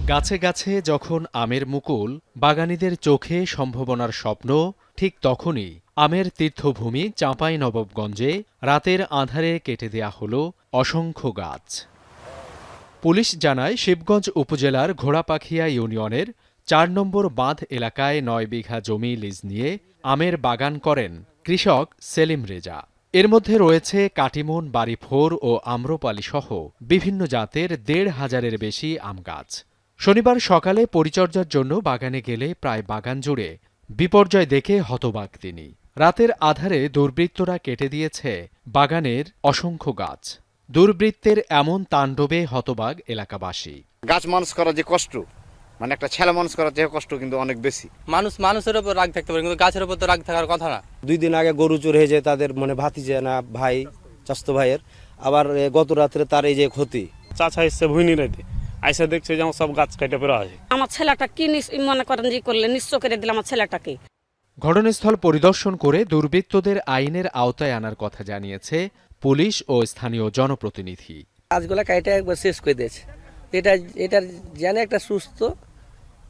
গাছে গাছে যখন আমের মুকুল, বাগানীদের চোখে সম্ভাবনার স্বপ্ন, ঠিক তখনই আমের তীর্থভূমি চাঁপাইনবাবগঞ্জে রাতের আঁধারে কেটে দেয়া হল অসংখ্য গাছ। পুলিশ জানায়, শিবগঞ্জ উপজেলার ঘোড়াপাখিয়া ইউনিয়নের ৪ নম্বর বাঁধ এলাকায় ৯ বিঘা জমি লিজ নিয়ে আমের বাগান করেন কৃষক সেলিম রেজা। এর মধ্যে রয়েছে কাটিমন, বাড়িফোর ও আম্রপালি সহ বিভিন্ন জাতের ১৫০০-এর বেশি আম গাছ। শনিবার সকালে পরিচর্যার জন্য বাগানে গেলে প্রায় বাগান জুড়ে বিপর্যয় দেখে হতবাক তিনি। রাতের আধারে দুর্বৃত্তরা কেটে দিয়েছে বাগানের অসংখ্য গাছ। দুর্বৃত্তের এমন তাণ্ডবে হতবাক এলাকাবাসী। গাছ মানুষ করা যে কষ্ট, মানে একটা ছেলে মানুষ করার যে কষ্ট কিন্তু অনেক বেশি। মানুষের উপর রাগ থাকতে পারে, কিন্তু গাছের উপর তো রাগ থাকার কথা না। 2 দিন আগে গরু চোর হয়ে যায় তাদের, মানে ভাতিজা না ভাই, চাস্তো ভাইয়ের। আবার গত রাত্রে তার এই যে ক্ষতি। চাচা এসছে ভুইনি রাইতে, আইসা দেখছে যে আমার সব গাছ কেটে পড়া আছে। আমার ছেলেটা কি মনে করেন যে করলে নিশ্চয় করে দিল আমার ছেলেটাকে। ঘটনাস্থল পরিদর্শন করে দুর্বৃত্তদের আইনের আওতায় আনার কথা জানিয়েছে পুলিশ ও স্থানীয় জনপ্রতিনিধি। গাছগুলা কাইটা একবার শেষ করে দিয়েছে। এটার জানে একটা সুস্থ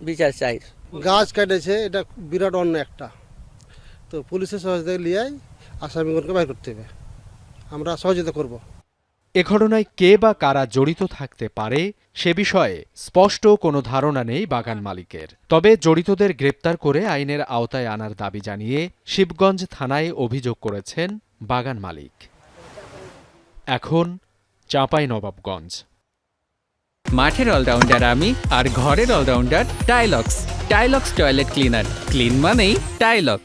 বিচার চাই। গাছ কেটেছে, এটা বিরাট অন্য একটা। তো পুলিশের সহযোগিতা নিয়ে আসামিগণকে বাইর করতে হবে, আমরা সহযোগিতা করব। এ ঘটনায় কে বা কারা জড়িত থাকতে পারে সে বিষয়ে স্পষ্ট কোনো ধারণা নেই বাগান মালিকের। তবে জড়িতদের গ্রেপ্তার করে আইনের আওতায় আনার দাবি জানিয়ে শিবগঞ্জ থানায় অভিযোগ করেছেন বাগান মালিক। এখন চাঁপাইনবাবগঞ্জ। মাঠের অলরাউন্ডার আমি, আর ঘরের allrounder Tylex. Tylex toilet cleaner, clean মানেই টাইলক্স।